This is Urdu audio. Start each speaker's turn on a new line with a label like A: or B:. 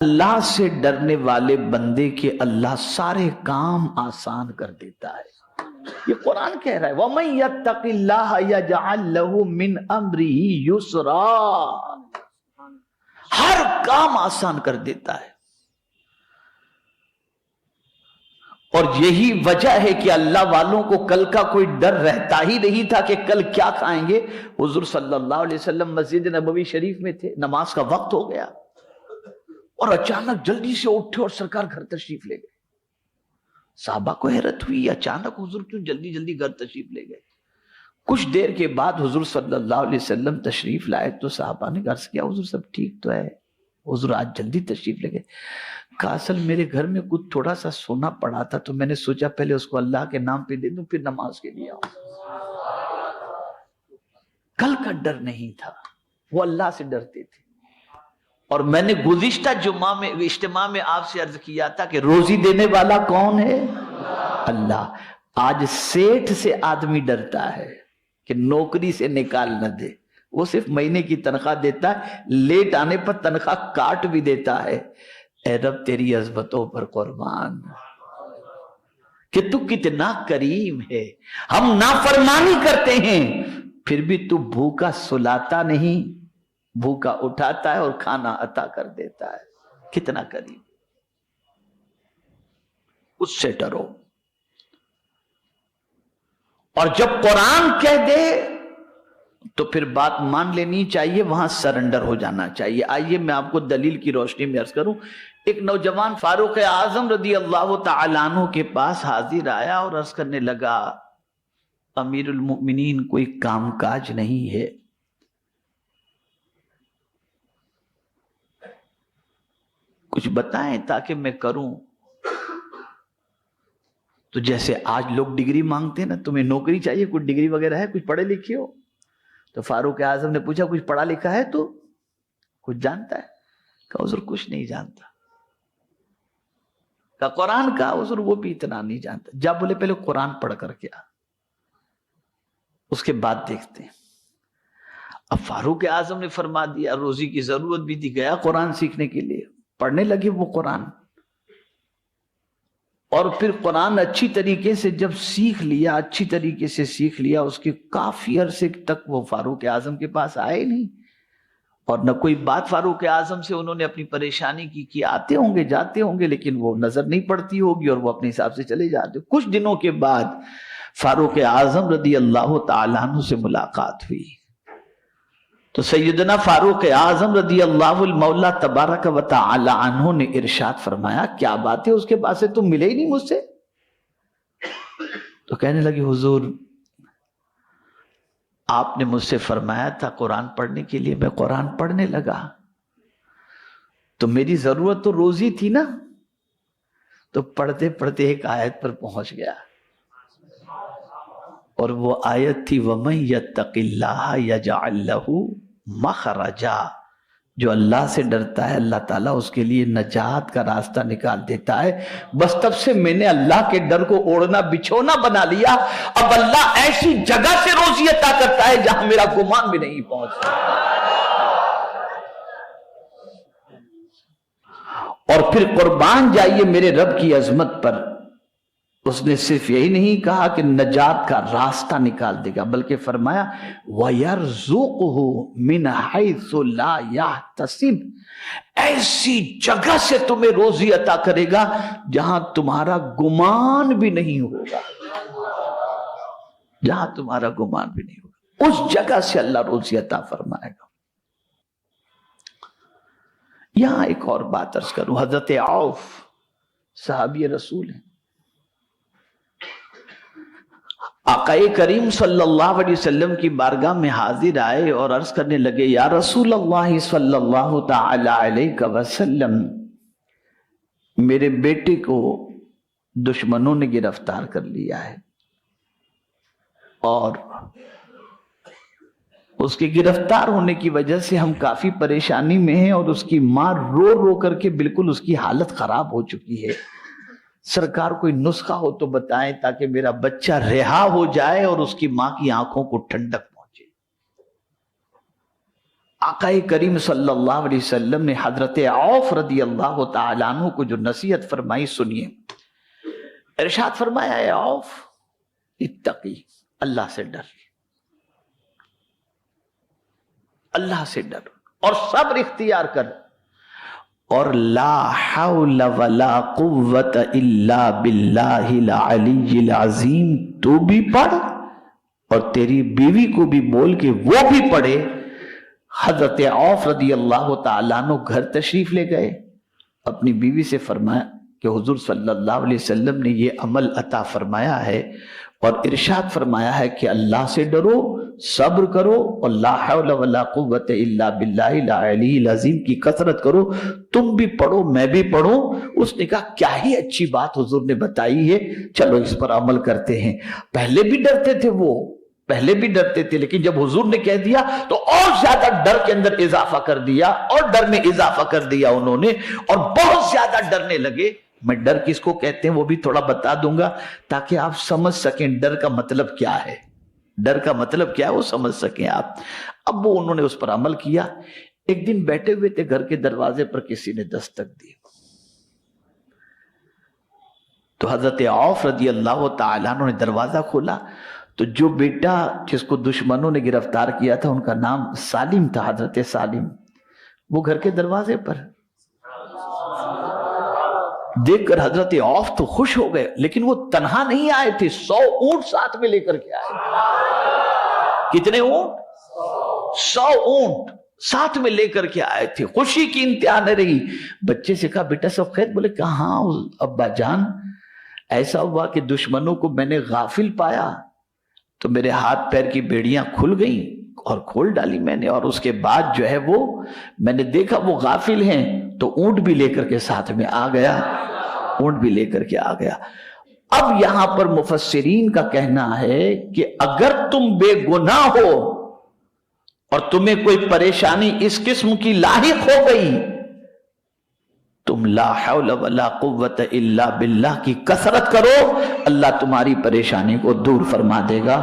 A: اللہ سے ڈرنے والے بندے کے اللہ سارے کام آسان کر دیتا ہے۔ یہ قرآن کہہ رہا ہے وَمَن يَتَّقِ اللَّهَ يَجْعَل لَّهُ مِنْ أَمْرِهِ يُسْرًا، ہر کام آسان کر دیتا ہے۔ اور یہی وجہ ہے کہ اللہ والوں کو کل کا کوئی ڈر رہتا ہی نہیں تھا کہ کل کیا کھائیں گے۔ حضور صلی اللہ علیہ وسلم مسجد نبوی شریف میں تھے، نماز کا وقت ہو گیا اور اچانک جلدی سے اٹھے اور سرکار گھر تشریف لے گئے۔ صحابہ کو حیرت ہوئی، اچانک حضور کیوں جلدی جلدی گھر تشریف لے گئے؟ کچھ دیر کے بعد حضور صلی اللہ علیہ وسلم تشریف لائے تو صحابہ نے عرض کیا حضور سب ٹھیک تو ہے؟ حضور آج جلدی تشریف لے گئے۔ کہا اصل میرے گھر میں کچھ تھوڑا سا سونا پڑا تھا تو میں نے سوچا پہلے اس کو اللہ کے نام پہ دے دوں پھر نماز کے لیے آؤں۔ کل کا ڈر نہیں تھا، وہ اللہ سے ڈرتے تھے۔ اور میں نے گزشتہ جمعہ میں اجتماع میں آپ سے عرض کیا تھا کہ روزی دینے والا کون ہے؟ اللہ۔ آج سیٹھ سے آدمی ڈرتا ہے کہ نوکری سے نکال نہ دے، وہ صرف مہینے کی تنخواہ دیتا ہے، لیٹ آنے پر تنخواہ کاٹ بھی دیتا ہے۔ اے رب تیری عظمتوں پر قربان کہ تو کتنا کریم ہے، ہم نافرمانی کرتے ہیں پھر بھی تو بھوکا سلاتا نہیں، بھوکا اٹھاتا ہے اور کھانا عطا کر دیتا ہے۔ کتنا کریم، اس سے ڈرو۔ اور جب قرآن کہہ دے تو پھر بات مان لینی چاہیے، وہاں سرنڈر ہو جانا چاہیے۔ آئیے میں آپ کو دلیل کی روشنی میں عرض کروں۔ ایک نوجوان فاروق اعظم رضی اللہ تعالیٰ عنہ کے پاس حاضر آیا اور عرض کرنے لگا امیر المؤمنین کوئی کام کاج نہیں ہے، کچھ بتائیں تاکہ میں کروں۔ تو جیسے آج لوگ ڈگری مانگتے ہیں نا، تمہیں نوکری چاہیے، کچھ ڈگری وغیرہ ہے، کچھ پڑھے لکھے ہو؟ تو فاروق اعظم نے پوچھا کچھ پڑھا لکھا ہے تو کچھ جانتا ہے؟ کہا حضور کچھ نہیں جانتا۔ کہا قرآن کا؟ حضور وہ بھی اتنا نہیں جانتا۔ جب بولے پہلے قرآن پڑھ کر کے آ، اس کے بعد دیکھتے ہیں۔ اب فاروق اعظم نے فرما دیا، روزی کی ضرورت بھی تھی، گیا قرآن سیکھنے کے لیے، پڑھنے لگے وہ قرآن۔ اور پھر قرآن اچھی طریقے سے جب سیکھ لیا، اچھی طریقے سے سیکھ لیا، اس کے کافی عرصے تک وہ فاروق اعظم کے پاس آئے نہیں، اور نہ کوئی بات فاروق اعظم سے انہوں نے اپنی پریشانی کی آتے ہوں گے جاتے ہوں گے لیکن وہ نظر نہیں پڑتی ہوگی اور وہ اپنے حساب سے چلے جاتے۔ کچھ دنوں کے بعد فاروق اعظم رضی اللہ تعالیٰ عنہ سے ملاقات ہوئی تو سیدنا فاروق اعظم رضی اللہ المولا تبارک و تعالی عنہ نے ارشاد فرمایا کیا بات ہے، اس کے پاس سے تم ملے ہی نہیں مجھ سے؟ تو کہنے لگے حضور آپ نے مجھ سے فرمایا تھا قرآن پڑھنے کے لیے، میں قرآن پڑھنے لگا تو میری ضرورت تو روزی تھی نا، تو پڑھتے پڑھتے ایک آیت پر پہنچ گیا اور وہ آیت تھی وَمَن يَتَّقِ اللَّهَ يَجْعَل لَّهُ مَخْرَجًا، جو اللہ سے ڈرتا ہے اللہ تعالیٰ اس کے لیے نجات کا راستہ نکال دیتا ہے۔ بس تب سے میں نے اللہ کے ڈر کو اوڑھنا بچھونا بنا لیا، اب اللہ ایسی جگہ سے روزی عطا کرتا ہے جہاں میرا گمان بھی نہیں پہنچتا۔ اور پھر قربان جائیے میرے رب کی عظمت پر، اس نے صرف یہی نہیں کہا کہ نجات کا راستہ نکال دے گا بلکہ فرمایا وَيَرْزُقُهُ مِنْ حَيْثُ لَا يَحْتَسِبُ، ایسی جگہ سے تمہیں روزی عطا کرے گا جہاں تمہارا گمان بھی نہیں ہوگا، جہاں تمہارا گمان بھی نہیں ہوگا، اس جگہ سے اللہ روزی عطا فرمائے گا۔ یہاں ایک اور بات عرض کروں، حضرت عوف صحابی رسول ہیں، آقا کریم صلی اللہ علیہ وسلم کی بارگاہ میں حاضر آئے اور عرض کرنے لگے یا رسول اللہ صلی اللہ تعالی علیہ وسلم، میرے بیٹے کو دشمنوں نے گرفتار کر لیا ہے اور اس کے گرفتار ہونے کی وجہ سے ہم کافی پریشانی میں ہیں اور اس کی ماں رو رو کر کے بالکل اس کی حالت خراب ہو چکی ہے، سرکار کوئی نسخہ ہو تو بتائیں تاکہ میرا بچہ رہا ہو جائے اور اس کی ماں کی آنکھوں کو ٹھنڈک پہنچے۔ آقا کریم صلی اللہ علیہ وسلم نے حضرت عوف رضی اللہ تعالیٰ عنہ کو جو نصیحت فرمائی سنیے. ارشاد فرمایا اے عوف اتقی، اللہ سے ڈر، اللہ سے ڈر اور صبر اختیار کر، اور لا حول ولا قوت الا باللہ العلی العظیم تو بھی پڑھ اور تیری بیوی کو بھی بول کے وہ بھی پڑھے. حضرت عوف رضی اللہ تعالیٰ عنہ گھر تشریف لے گئے، اپنی بیوی سے فرمایا کہ حضور صلی اللہ علیہ وسلم نے یہ عمل عطا فرمایا ہے اور ارشاد فرمایا ہے کہ اللہ سے ڈرو، صبر کرو اور لا حول ولا قوت الا باللہ العلی العظیم کی کثرت کرو، تم بھی پڑھو میں بھی پڑھوں. اس نے کہا کیا ہی اچھی بات حضور نے بتائی ہے، چلو اس پر عمل کرتے ہیں. پہلے بھی ڈرتے تھے، وہ پہلے بھی ڈرتے تھے، لیکن جب حضور نے کہہ دیا تو اور زیادہ ڈر کے اندر اضافہ کر دیا، اور ڈر میں اضافہ کر دیا انہوں نے، اور بہت زیادہ ڈرنے لگے. میں ڈر کس کو کہتے ہیں وہ بھی تھوڑا بتا دوں گا تاکہ آپ سمجھ سکیں ڈر کا مطلب کیا ہے، ڈر کا مطلب کیا ہے وہ سمجھ سکیں آپ. اب وہ انہوں نے اس پر عمل کیا. ایک دن بیٹھے ہوئے تھے، گھر کے دروازے پر کسی نے دستک دی تو حضرت عوف رضی اللہ تعالیٰ عنہ نے دروازہ کھولا تو جو بیٹا جس کو دشمنوں نے گرفتار کیا تھا ان کا نام سالم تھا، حضرت سالم، وہ گھر کے دروازے پر دیکھ کر حضرت عوف تو خوش ہو گئے. لیکن وہ تنہا نہیں آئے تھے، 100 اونٹ ساتھ میں لے کر کے آئے. کتنے اونٹ؟ 100 اونٹ ساتھ میں لے کر کے آئے تھے. خوشی کی انتہا نہ رہی. بچے سے کہا بیٹا سب خیر؟ بولے کہاں ابا جان، ایسا ہوا کہ دشمنوں کو میں نے غافل پایا تو میرے ہاتھ پیر کی بیڑیاں کھل گئیں اور کھول ڈالی میں نے، اور اس کے بعد جو ہے وہ میں نے دیکھا وہ غافل ہیں تو اونٹ بھی لے کر کے ساتھ میں آ گیا، اونٹ بھی لے کر کے آ گیا. اب یہاں پر مفسرین کا کہنا ہے کہ اگر تم بے گناہ ہو اور تمہیں کوئی پریشانی اس قسم کی لاحق ہو گئی، تم لا حول ولا قوت الا باللہ کی کثرت کرو، اللہ تمہاری پریشانی کو دور فرما دے گا.